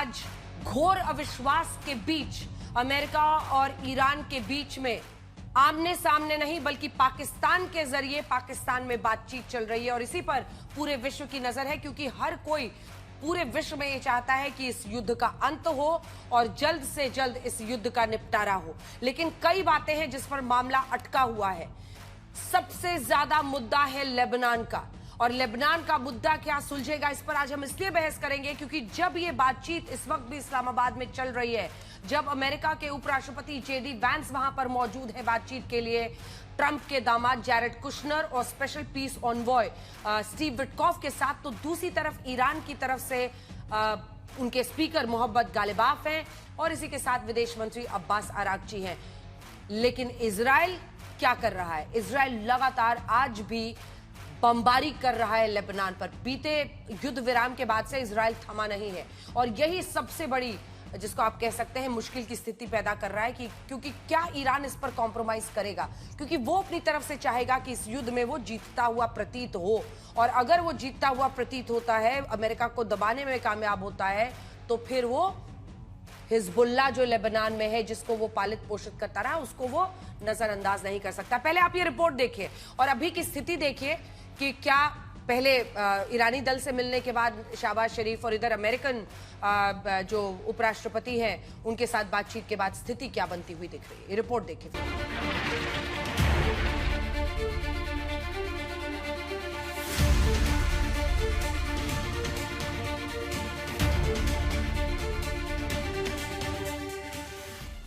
आज घोर अविश्वास के बीच अमेरिका और ईरान के बीच में आमने सामने नहीं बल्कि पाकिस्तान के जरिए पाकिस्तान में बातचीत चल रही है और इसी पर पूरे विश्व की नजर है, क्योंकि हर कोई पूरे विश्व में ये चाहता है कि इस युद्ध का अंत हो और जल्द से जल्द इस युद्ध का निपटारा हो। लेकिन कई बातें हैं जिस पर मामला अटका हुआ है। सबसे ज्यादा मुद्दा है लेबनान का, और लेबनान का मुद्दा क्या सुलझेगा, इस पर आज हम इसलिए बहस करेंगे क्योंकि जब ये बातचीत इस वक्त भी इस्लामाबाद में चल रही है, जब अमेरिका के उपराष्ट्रपति जेडी वैंस वहां पर मौजूद है बातचीत के लिए, ट्रंप के दामाद जैरेड कुशनर और स्पेशल पीस ऑनवॉय स्टीव विटकॉफ के साथ, तो दूसरी तरफ ईरान की तरफ से उनके स्पीकर मोहम्मद गालिबाफ हैं और इसी के साथ विदेश मंत्री अब्बास अरागची हैं। लेकिन इजराइल क्या कर रहा है? इजराइल लगातार आज भी बमबारी कर रहा है लेबनान पर। बीते युद्ध विराम के बाद से इजराइल थमा नहीं है और यही सबसे बड़ी, जिसको आप कह सकते हैं, मुश्किल की स्थिति पैदा कर रहा है कि क्योंकि क्या ईरान इस पर कॉम्प्रोमाइज करेगा, क्योंकि वो अपनी तरफ से चाहेगा कि इस युद्ध में वो जीतता हुआ प्रतीत हो, और अगर वो जीतता हुआ प्रतीत होता है, अमेरिका को दबाने में कामयाब होता है, तो फिर वो हिजबुल्लाह जो लेबनान में है, जिसको वो पालित पोषित करता रहा, उसको वो नजरअंदाज नहीं कर सकता। पहले आप ये रिपोर्ट देखिए और अभी की स्थिति देखिए कि क्या पहले ईरानी दल से मिलने के बाद शहबाज शरीफ और इधर अमेरिकन जो उपराष्ट्रपति हैं उनके साथ बातचीत के बाद स्थिति क्या बनती हुई दिख रही है। ये रिपोर्ट देखिए।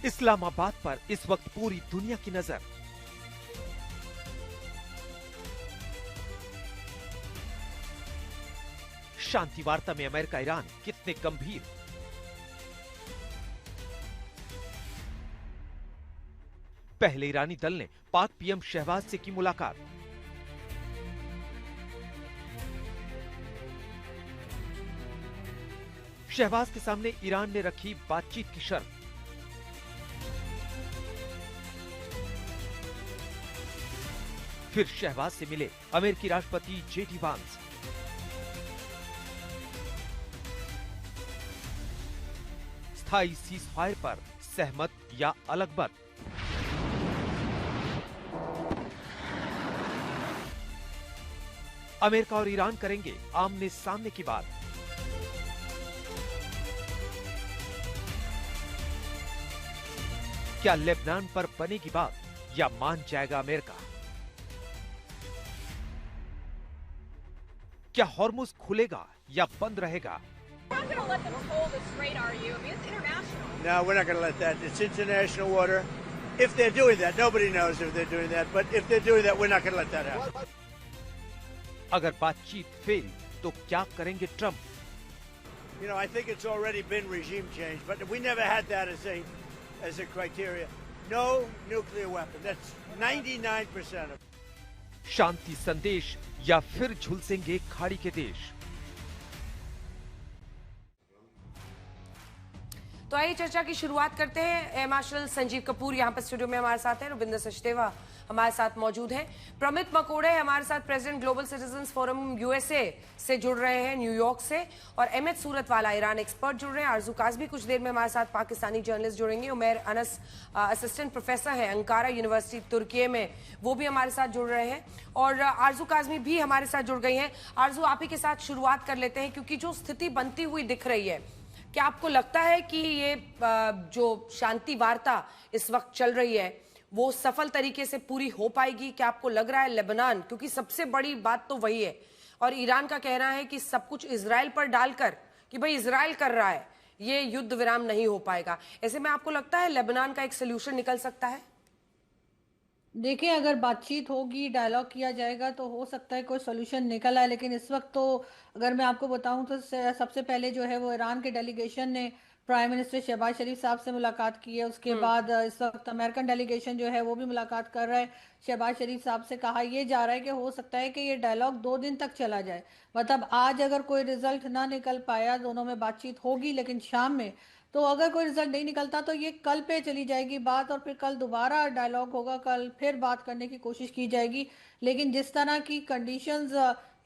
इस्लामाबाद पर इस वक्त पूरी दुनिया की नजर। शांति वार्ता में अमेरिका ईरान कितने गंभीर। पहले ईरानी दल ने पाक पीएम शहबाज से की मुलाकात। शहबाज के सामने ईरान ने रखी बातचीत की शर्त। फिर शहबाज से मिले अमेरिकी राष्ट्रपति जेडी वांस। स्थायी सीजफायर पर सहमत या अलग मत। अमेरिका और ईरान करेंगे आमने सामने की बात। क्या लेबनान पर बनेगी बात या मान जाएगा अमेरिका? क्या हॉर्मुज खुलेगा या बंद रहेगा? We're not going to let them toll the strait, are you? I mean, it's international. No, we're not going to let that. It's international water. If they're doing that, nobody knows if they're doing that. But if they're doing that, we're not going to let that happen. अगर बातचीत fail तो क्या करेंगे Trump? You know, I think it's already been regime change, but we never had that as a criteria. No nuclear weapon. That's 99% of it. शांति संदेश या फिर झुलसेंगे खाड़ी के देश? तो आइए चर्चा की शुरुआत करते हैं। एयर मार्शल संजीव कपूर यहाँ पर स्टूडियो में हमारे साथ हैं, रुबिंदर सचदेवा हमारे साथ मौजूद हैं, प्रमित मकोड़े हमारे साथ president global citizens forum USA से जुड़ रहे हैं न्यूयॉर्क से, और अहमद सूरतवाला ईरान एक्सपर्ट जुड़ रहे हैं, आरजू काज़मी कुछ देर में हमारे साथ पाकिस्तानी जर्नलिस्ट जुड़ेंगे, उमेर अनस असिस्टेंट प्रोफेसर हैं अंकारा यूनिवर्सिटी तुर्की में, वो भी हमारे साथ जुड़ रहे हैं, और आरजू काज़मी भी हमारे साथ जुड़ गई हैं। आरजू, आप ही के साथ शुरुआत कर लेते हैं, क्योंकि जो स्थिति बनती हुई दिख रही है, क्या आपको लगता है कि ये जो शांति वार्ता इस वक्त चल रही है वो सफल तरीके से पूरी हो पाएगी? क्या आपको लग रहा है लेबनान, क्योंकि सबसे बड़ी बात तो वही है, और ईरान का कहना है कि सब कुछ इजराइल पर डालकर कि भाई इजराइल कर रहा है, ये युद्ध विराम नहीं हो पाएगा, ऐसे में आपको लगता है लेबनान का एक सोल्यूशन निकल सकता है? देखिए, अगर बातचीत होगी, डायलॉग किया जाएगा तो हो सकता है कोई सोल्यूशन निकल आए, लेकिन इस वक्त तो अगर मैं आपको बताऊं तो सबसे पहले जो है वो ईरान के डेलीगेशन ने प्राइम मिनिस्टर शहबाज शरीफ साहब से मुलाकात की है। उसके बाद इस वक्त अमेरिकन डेलीगेशन जो है वो भी मुलाकात कर रहा है। शहबाज शरीफ साहब से कहा यह जा रहा है कि हो सकता है कि ये डायलॉग 2 दिन तक चला जाए, मतलब आज अगर कोई रिजल्ट ना निकल पाया, दोनों में बातचीत होगी लेकिन शाम में, तो अगर कोई रिजल्ट नहीं निकलता तो ये कल पे चली जाएगी बात, और फिर कल दोबारा डायलॉग होगा, कल फिर बात करने की कोशिश की जाएगी। लेकिन जिस तरह की कंडीशंस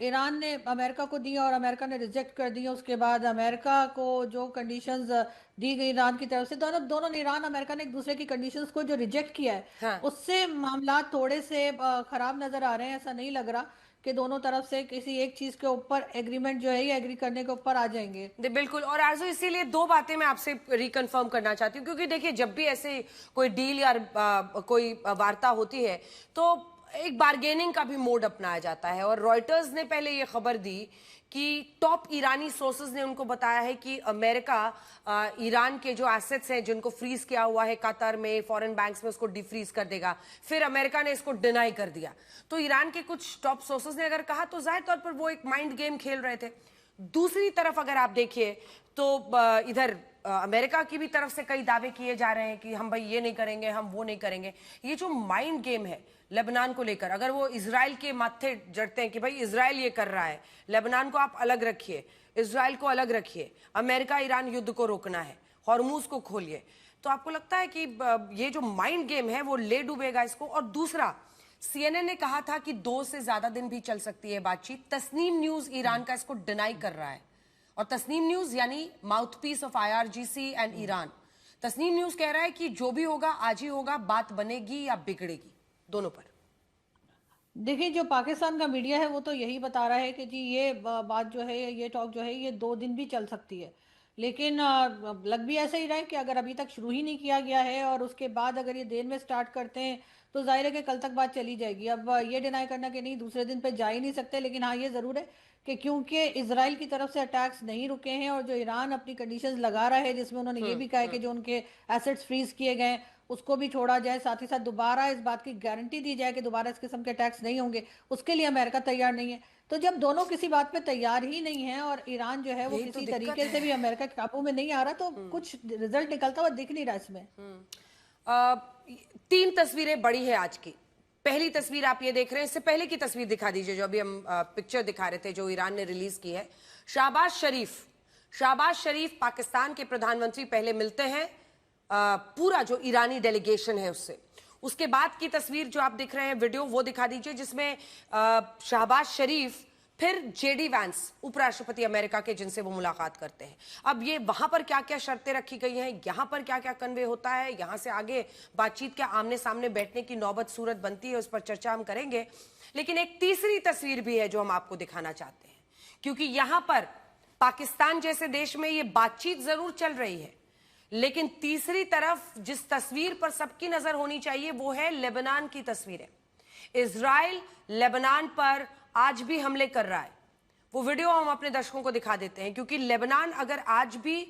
ईरान ने अमेरिका को दी और अमेरिका ने रिजेक्ट कर दी। उसके बाद अमेरिका को जो कंडीशंस दी गई ईरान की तरफ से, दोनों दोनों ने, ईरान अमेरिका ने एक दूसरे की कंडीशंस को जो रिजेक्ट किया है, हाँ। उससे मामला थोड़े से खराब नजर आ रहे हैं। ऐसा नहीं लग रहा कि दोनों तरफ से किसी एक चीज के ऊपर एग्रीमेंट जो है, या एग्री करने के ऊपर आ जाएंगे। बिल्कुल। और आरजू, इसीलिए दो बातें मैं आपसे रिकन्फर्म करना चाहती हूँ, क्योंकि देखिए जब भी ऐसे कोई डील या कोई वार्ता होती है तो एक बार्गेनिंग का भी मोड अपनाया जाता है। और रॉयटर्स ने पहले ये खबर दी कि टॉप ईरानी सोर्सेज ने उनको बताया है कि अमेरिका ईरान के जो एसेट्स हैं जिनको फ्रीज किया हुआ है कतर में, फॉरेन बैंक्स में, उसको डिफ्रीज कर देगा। फिर अमेरिका ने इसको डिनाई कर दिया। तो ईरान के कुछ टॉप सोर्सेज ने अगर कहा तो जाहिर तौर पर वो एक माइंड गेम खेल रहे थे। दूसरी तरफ अगर आप देखिए तो इधर अमेरिका की भी तरफ से कई दावे किए जा रहे हैं कि हम भाई ये नहीं करेंगे, हम वो नहीं करेंगे। ये जो माइंड गेम है लेबनान को लेकर, अगर वो इजराइल के माथे जड़ते हैं कि भाई इजराइल ये कर रहा है, लेबनान को आप अलग रखिए, इजराइल को अलग रखिए, अमेरिका ईरान युद्ध को रोकना है, हॉर्मूज को खोलिए, तो आपको लगता है कि ये जो माइंड गेम है वो ले डूबेगा इसको? और दूसरा, सीएनएन ने कहा था कि 2 से ज्यादा दिन भी चल सकती है बातचीत। तस्नीम न्यूज ईरान का इसको डिनाई कर रहा है, और तस्नीम न्यूज यानी mouthpiece of IRGC and Iran, Tasnim news कह रहा है कि जो भी होगा आज ही होगा, बात बनेगी या बिगड़ेगी, दोनों पर। देखिए, जो पाकिस्तान का मीडिया है वो तो यही बता रहा है कि जी ये बात जो है, ये टॉक जो है, ये 2 दिन भी चल सकती है। लेकिन लग भी ऐसा ही रहा है कि अगर अभी तक शुरू ही नहीं किया गया है और उसके बाद अगर ये देर में स्टार्ट करते हैं तो जाहिर है कि कल तक बात चली जाएगी। अब ये डिनाई करना कि नहीं, दूसरे दिन पे जा ही नहीं सकते। लेकिन हाँ, ये ज़रूर है कि क्योंकि इसराइल की तरफ से अटैक्स नहीं रुके हैं और जो ईरान अपनी कंडीशंस लगा रहा है, जिसमें उन्होंने ये भी कहा है कि जो उनके एसेट्स फ्रीज किए गए उसको भी छोड़ा जाए, साथ ही साथ दोबारा इस बात की गारंटी दी जाए कि दोबारा इस किस्म के अटैक्स नहीं होंगे, उसके लिए अमेरिका तैयार नहीं है। तो जब दोनों किसी बात पे तैयार ही नहीं है और ईरान जो है वो यही तो किसी दिक्कत तरीके से भी अमेरिका के काबू में नहीं आ रहा, तो कुछ रिजल्ट निकलता हुआ दिख नहीं रहा इसमें। 3 तस्वीरें बड़ी है आज की। पहली तस्वीर आप ये देख रहे हैं, इससे पहले की तस्वीर दिखा दीजिए जो अभी हम पिक्चर दिखा रहे थे जो ईरान ने रिलीज की है। शहबाज शरीफ पाकिस्तान के प्रधानमंत्री पहले मिलते हैं पूरा जो ईरानी डेलीगेशन है उससे। उसके बाद की तस्वीर जो आप दिख रहे हैं वीडियो, वो दिखा दीजिए, जिसमें शहबाज शरीफ फिर जेडी वैंस, उपराष्ट्रपति अमेरिका के, जिनसे वो मुलाकात करते हैं। अब ये वहां पर क्या क्या शर्तें रखी गई हैं, यहां पर क्या क्या कन्वे होता है, यहां से आगे बातचीत के आमने सामने बैठने की नौबत सूरत बनती है, उस पर चर्चा हम करेंगे। लेकिन एक तीसरी तस्वीर भी है जो हम आपको दिखाना चाहते हैं, क्योंकि यहां पर पाकिस्तान जैसे देश में ये बातचीत जरूर चल रही है, लेकिन तीसरी तरफ जिस तस्वीर पर सबकी नजर होनी चाहिए वो है लेबनान की तस्वीरें। इजराइल लेबनान पर आज भी हमले कर रहा है। वो वीडियो हम अपने दर्शकों को दिखा देते हैं, क्योंकि लेबनान अगर आज भी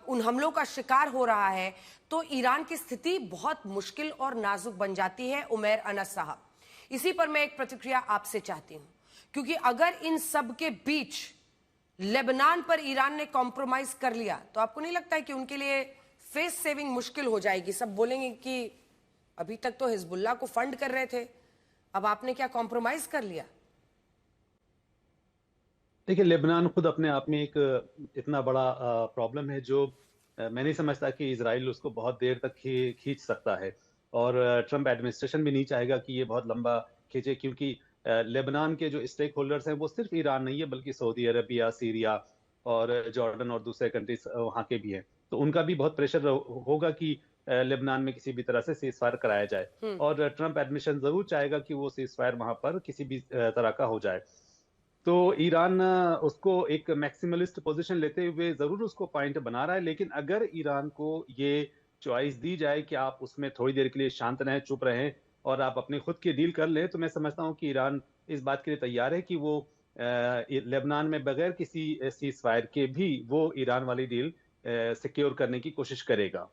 उन हमलों का शिकार हो रहा है तो ईरान की स्थिति बहुत मुश्किल और नाजुक बन जाती है। उमैर अनस साहब, इसी पर मैं एक प्रतिक्रिया आपसे चाहती हूं, क्योंकि अगर इन सब के बीच लेबनान पर ईरान ने कॉम्प्रोमाइज कर लिया तो आपको नहीं लगता है कि उनके लिए फेस सेविंग मुश्किल हो जाएगी? सब बोलेंगे कि अभी तक तो हिजबुल्लाह को फंड कर रहे थे, अब आपने क्या कॉम्प्रोमाइज कर लिया? देखिए, लेबनान खुद अपने आप में एक इतना बड़ा प्रॉब्लम है जो मैं नहीं समझता कि इजराइल उसको बहुत देर तक खींच सकता है, और ट्रंप एडमिनिस्ट्रेशन भी नहीं चाहेगा कि ये बहुत लंबा खींचे, क्योंकि लेबनान के जो स्टेक होल्डर्स हैं वो सिर्फ ईरान नहीं है बल्कि सऊदी अरबिया, सीरिया और जॉर्डन और दूसरे कंट्रीज वहाँ के भी हैं। तो उनका भी बहुत प्रेशर होगा कि लेबनान में किसी भी तरह से सीज फायर कराया जाए, और ट्रंप एडमिनिस्ट्रेशन जरूर चाहेगा कि वो सीज फायर वहाँ पर किसी भी तरह का हो जाए। तो ईरान उसको एक मैक्सिमलिस्ट पोजीशन लेते हुए जरूर उसको पॉइंट बना रहा है, लेकिन अगर ईरान को ये चॉइस दी जाए कि आप उसमें थोड़ी देर के लिए शांत रहें, चुप रहें और आप अपनी खुद की डील कर लें, तो मैं समझता हूं कि ईरान इस बात के लिए तैयार है कि वो लेबनान में बगैर किसी सीज फायर के भी वो ईरान वाली डील सिक्योर करने की कोशिश करेगा।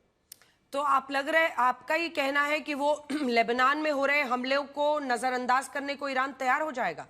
तो आपका ये कहना है कि वो लेबनान में हो रहे हमलों को नजरअंदाज करने को ईरान तैयार हो जाएगा?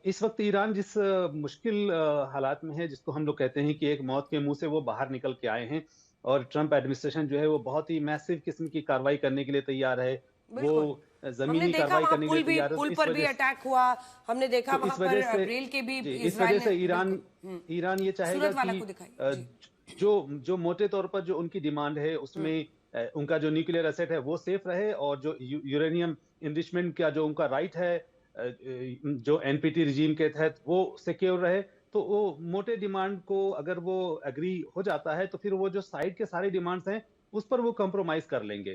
इस वक्त ईरान जिस मुश्किल हालात में है, जिसको हम लोग कहते हैं कि एक मौत के मुंह से वो बाहर निकल के आए हैं, और ट्रंप एडमिनिस्ट्रेशन जो है वो बहुत ही मैसिव किस्म की कार्रवाई करने के लिए तैयार है। वो जमीनी कार्रवाई करने के लिए तैयार है। पुल पर भी अटैक हुआ, हमने देखा वहां पर रेल के भी। इस वजह से ईरान ये चाहेगा कि जो मोटे तौर पर जो उनकी डिमांड है उसमें उनका जो न्यूक्लियर एसेट है वो सेफ रहे, और जो यूरेनियम इनरिचमेंट का जो उनका राइट है जो एनपीटी रिजीम के तहत वो सिक्योर रहे, तो वो मोटे डिमांड को अगर वो एग्री हो जाता है तो फिर वो जो साइड के सारे डिमांड्स हैं उस पर वो कॉम्प्रोमाइज कर लेंगे।